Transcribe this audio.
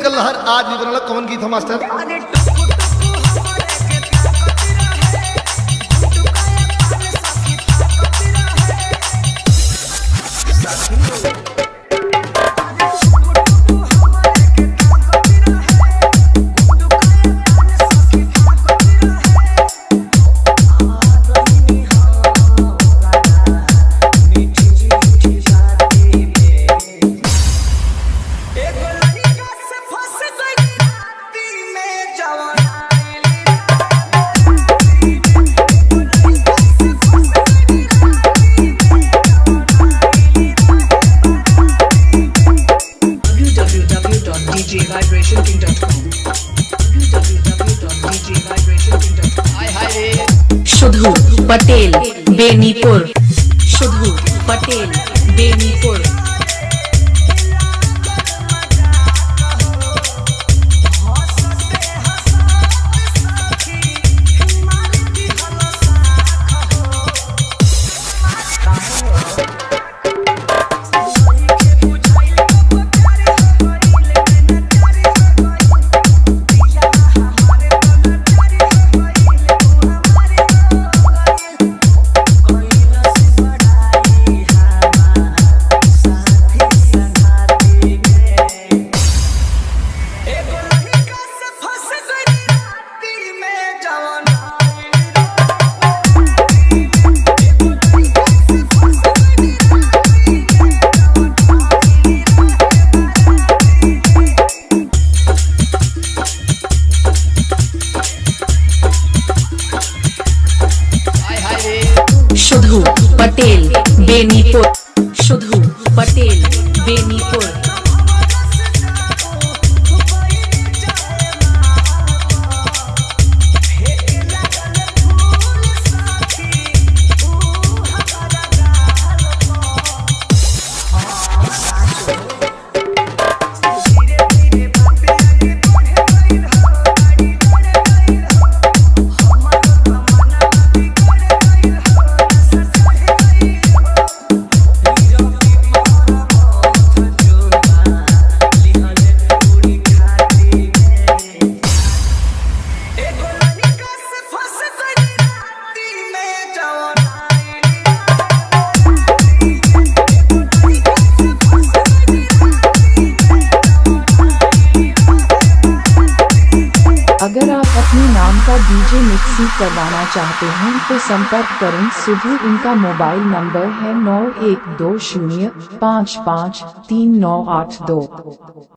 के लहर आज भी बनल कौन गीत है मास्टर? शुधु पटेल बेनीपुर, शुधु पटेल बेनीपुर। शुधु पटेल बेनीपुर, शुधु पटेल बेनीपुर। अगर आप अपने नाम का डीजे मिक्सिंग करवाना चाहते हैं तो संपर्क करें शुधु। इनका मोबाइल नंबर है 9120553982।